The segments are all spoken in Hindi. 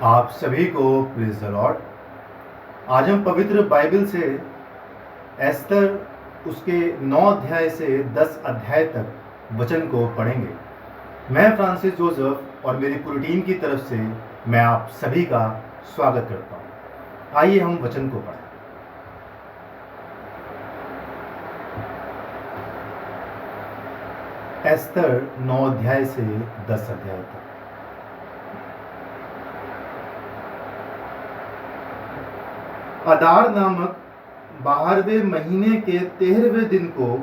आप सभी को प्रेज द लॉर्ड। आज हम पवित्र बाइबल से एस्तर उसके 9 अध्याय से 10 अध्याय तक वचन को पढ़ेंगे। मैं फ्रांसिस जोसेफ और मेरी पूरी टीम की तरफ से मैं आप सभी का स्वागत करता हूँ। आइए हम वचन को पढ़ें। एस्तर 9 अध्याय से 10 अध्याय तक। अदार नामक 12वें महीने के 13वें दिन को,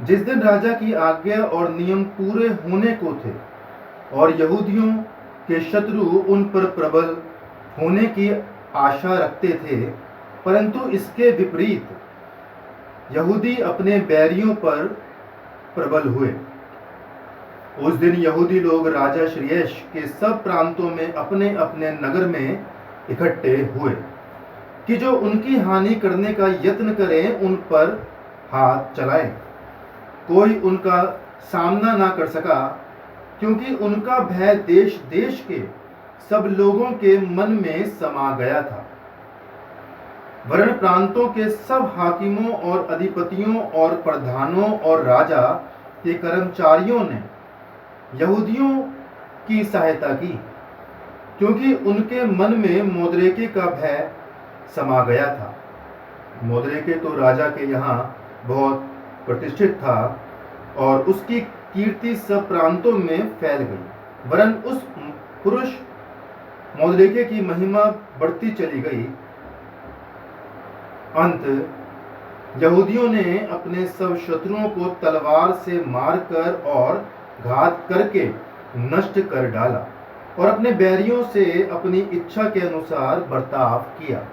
जिस दिन राजा की आज्ञा और नियम पूरे होने को थे और यहूदियों के शत्रु उन पर प्रबल होने की आशा रखते थे, परंतु इसके विपरीत यहूदी अपने बैरियों पर प्रबल हुए। उस दिन यहूदी लोग राजा श्रेयश के सब प्रांतों में अपने अपने नगर में इकट्ठे हुए कि जो उनकी हानि करने का यत्न करें उन पर हाथ चलाएं। कोई उनका सामना ना कर सका, क्योंकि उनका भय देश देश के सब लोगों के मन में समा गया था। वरन प्रांतों के सब हाकिमों और अधिपतियों और प्रधानों और राजा के कर्मचारियों ने यहूदियों की सहायता की, क्योंकि उनके मन में मोदरेके का भय समा गया था। मोदरेके तो राजा के यहाँ बहुत प्रतिष्ठित था और उसकी कीर्ति सब प्रांतों में फैल गई। वरन उस पुरुष मोदरेके की महिमा बढ़ती चली गई। अंत यहूदियों ने अपने सब शत्रुओं को तलवार से मारकर और घात करके नष्ट कर डाला और अपने बैरियों से अपनी इच्छा के अनुसार बर्ताव किया।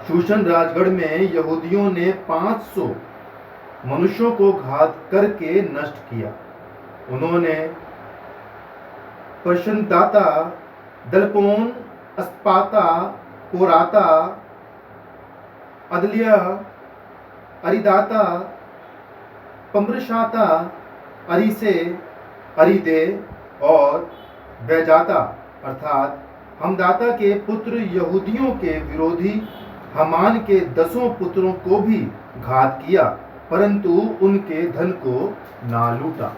शूशन राजगढ़ में यहूदियों ने 500 मनुष्यों को घात करके नष्ट किया। उन्होंने प्रशनदाता, दलपोन, अस्पाता, पोराता, अदलिया, अरिदाता, पम्रशाता, अरिसे, अरिदे और बैजाता अर्थात हमदाता के पुत्र यहूदियों के विरोधी हमान के 10 पुत्रों को भी घात किया, परंतु उनके धन को ना लूटा।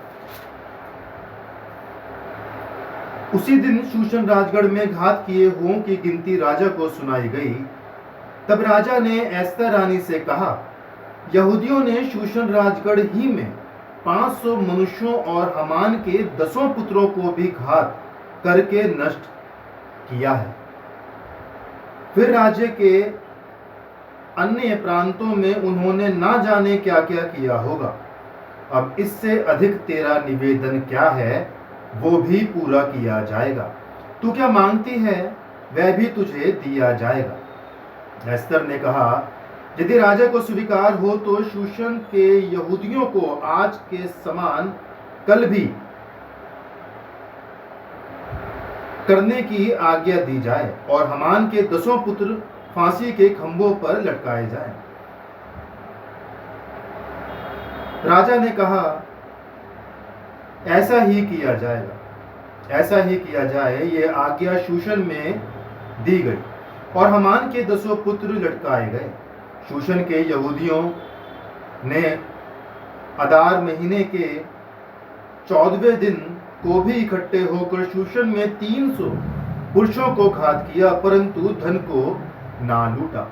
उसी दिन शूशन राजगढ़ में घात किए हुओं की गिनती राजा को सुनाई गई। तब राजा ने एस्तर रानी से कहा, यहूदियों ने शूशन राजगढ़ ही में 500 मनुष्यों और हमान के 10 पुत्रों को भी घात करके नष्ट किया है। फिर राज्य के अन्य प्रांतों में उन्होंने ना जाने क्या क्या किया होगा। अब इससे अधिक तेरा निवेदन क्या है, वो भी पूरा किया जाएगा। तू क्या मांगती है, वह भी तुझे दिया जाएगा। एस्तर ने कहा, यदि राजा को स्वीकार हो तो शूशन के यहूदियों को आज के समान कल भी करने की आज्ञा दी जाए और हमान के 10 पुत्र फांसी के खंभों पर लटकाए जाएं। राजा ने कहा, ऐसा ही किया जाएगा, ऐसा ही किया जाए। ये आज्ञा शूशन में दी गई और हमान के 10 पुत्र लटकाए गए। शूशन के यहूदियों ने अदार महीने के 14वें दिन को भी इकट्ठे होकर शूशन में 300 पुरुषों को घात किया, परंतु धन को ना लूटा।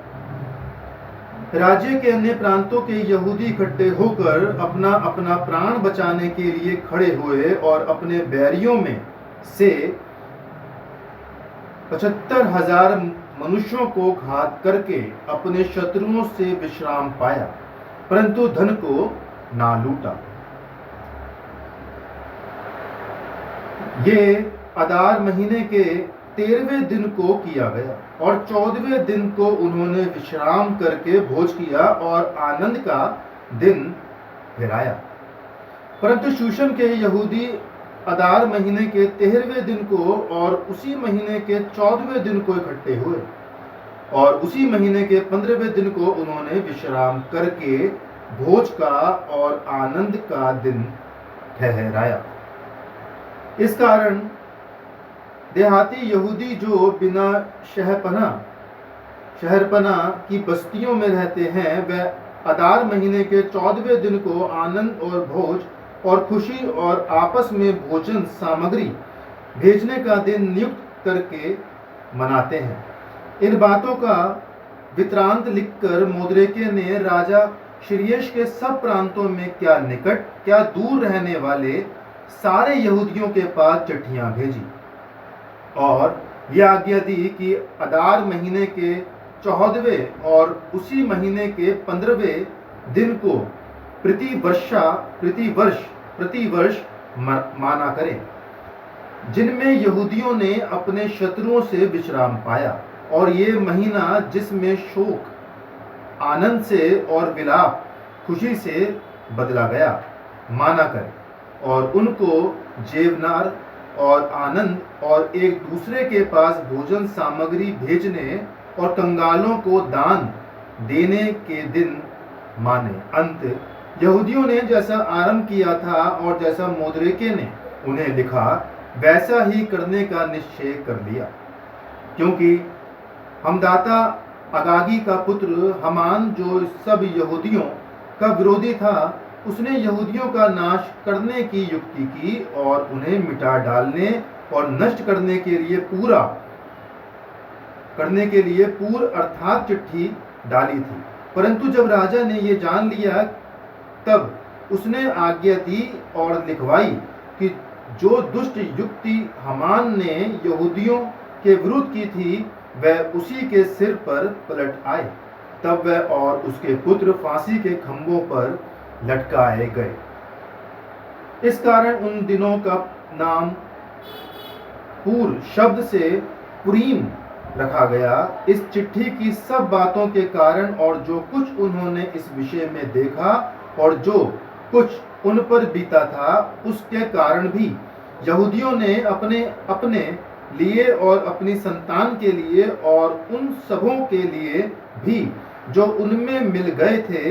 राज्य के अन्य प्रांतों के यहूदी इकट्ठे होकर अपना अपना प्राण बचाने के लिए खड़े हुए और अपने बैरियों में से 75,000 मनुष्यों को घात करके अपने शत्रुओं से विश्राम पाया, परंतु धन को ना लूटा। ये अदार महीने के 13वें दिन को किया गया और 14वें दिन को उन्होंने विश्राम करके भोज किया और आनंद का दिन फिराया। परंतु शूशन के यहूदी अदार महीने के 13वें दिन को और उसी महीने के 14वें दिन को इकट्ठे हुए और उसी महीने के 15वें दिन को उन्होंने विश्राम करके भोज का और आनंद का दिन ठहराया। इस कारण देहाती यहूदी जो बिना शहरपना की बस्तियों में रहते हैं, वह अदार महीने के 14वें दिन को आनंद और भोज और खुशी और आपस में भोजन सामग्री भेजने का दिन नियुक्त करके मनाते हैं। इन बातों का वृत्तांत लिखकर मोद्रेके ने राजा शिर्येश के सब प्रांतों में क्या निकट क्या दूर रहने वाले सारे यहूदियों के पास चिट्ठियां भेजी और यह आज्ञा दी कि अदार महीने के 14वें और उसी महीने के 15वें दिन को प्रतिवर्ष माना करें, जिनमें यहूदियों ने अपने शत्रुओं से विश्राम पाया, और ये महीना जिसमें शोक आनंद से और विलाप खुशी से बदला गया माना करें, और उनको जेवनार और आनंद और एक दूसरे के पास भोजन सामग्री भेजने और कंगालों को दान देने के दिन माने। अंत यहूदियों ने जैसा आरंभ किया था और जैसा मोद्रेके ने उन्हें लिखा, वैसा ही करने का निश्चय कर लिया, क्योंकि हमदाता अगागी का पुत्र हमान, जो सब यहूदियों का विरोधी था, उसने यहूदियों का नाश करने की युक्ति की और उन्हें मिटा डालने और नष्ट करने के लिए पूर्व अर्थात चिट्ठी डाली थी। परंतु जब राजा ने ये जान लिया, तब उसने आज्ञा दी और लिखवाई कि जो दुष्ट युक्ति हमान ने यहूदियों के विरुद्ध की थी, वह उसी के सिर पर पलट आए। तब वह और उसके पुत्र फांसी के खंभों पर लटकाए गए। इस कारण उन दिनों का नाम पूर शब्द से पुरीम रखा गया। इस चिट्ठी की सब बातों के कारण और जो कुछ उन्होंने इस विषय में देखा और जो कुछ उन पर बीता था, उसके कारण भी यहूदियों ने अपने अपने लिए और अपनी संतान के लिए और उन सबों के लिए भी जो उनमें मिल गए थे,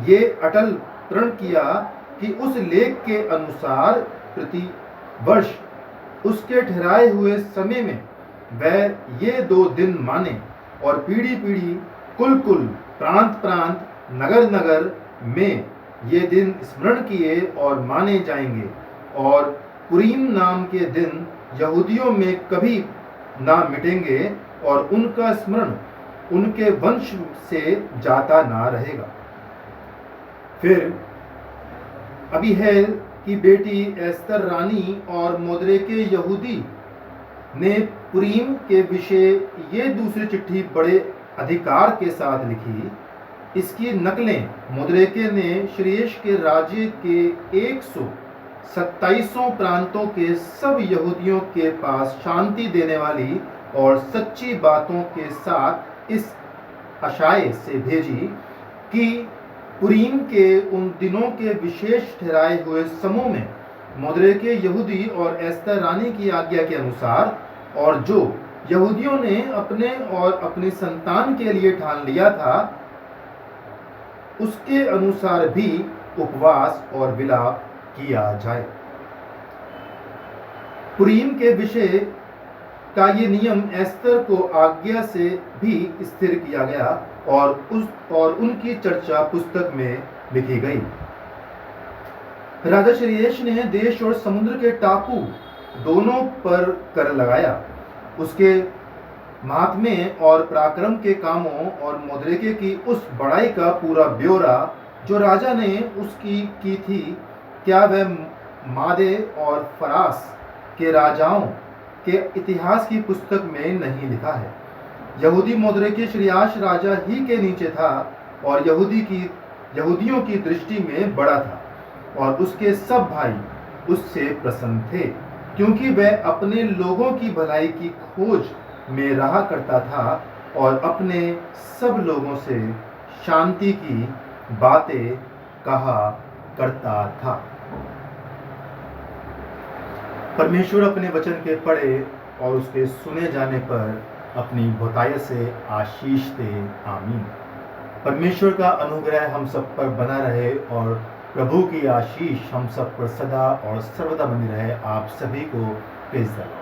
ये अटल प्रण किया कि उस लेख के अनुसार प्रति वर्ष उसके ठहराए हुए समय में वह ये 2 दिन माने, और पीढ़ी पीढ़ी कुल कुल प्रांत प्रांत नगर नगर में ये दिन स्मरण किए और माने जाएंगे। और पुरीम नाम के दिन यहूदियों में कभी ना मिटेंगे और उनका स्मरण उनके वंश से जाता ना रहेगा। फिर अबीहैल की बेटी एस्तर रानी और मोद्रेके यहूदी ने पुरीम के विषय ये दूसरी चिट्ठी बड़े अधिकार के साथ लिखी। इसकी नकलें मोद्रेके ने शिर्येश के राज्य के 127 प्रांतों के सब यहूदियों के पास शांति देने वाली और सच्ची बातों के साथ इस आशय से भेजी कि पुरीम के उन दिनों के विशेष ठहराए हुए समूह में मोद्रेके यहूदी और एस्तर रानी की आज्ञा के अनुसार, और जो यहूदियों ने अपने और अपनी संतान के लिए ठान लिया था, उसके अनुसार भी उपवास और विलाप किया जाए। पुरीम के विषय का ये नियम एस्तर को आज्ञा से भी स्थिर किया गया और उनकी चर्चा पुस्तक में लिखी गई। राजा शिर्येश ने देश और समुद्र के टापू दोनों पर कर लगाया। उसके महात्म्य और पराक्रम के कामों और मोद्रेके की उस बड़ाई का पूरा ब्यौरा जो राजा ने उसकी की थी, क्या वह मादे और फरास के राजाओं के इतिहास की पुस्तक में नहीं लिखा है। यहूदी मोद्रेके शिर्याश राजा ही के नीचे था और यहूदियों की दृष्टि में बड़ा था, और उसके सब भाई उससे प्रसन्न थे, क्योंकि वह अपने लोगों की भलाई की खोज में रहा करता था और अपने सब लोगों से शांति की बातें कहा करता था। परमेश्वर अपने वचन के पढ़े और उसके सुने जाने पर अपनी बहुतायत से आशीष दे। आमीन। परमेश्वर का अनुग्रह हम सब पर बना रहे और प्रभु की आशीष हम सब पर सदा और सर्वदा बनी रहे। आप सभी को प्रेज़ द लॉर्ड।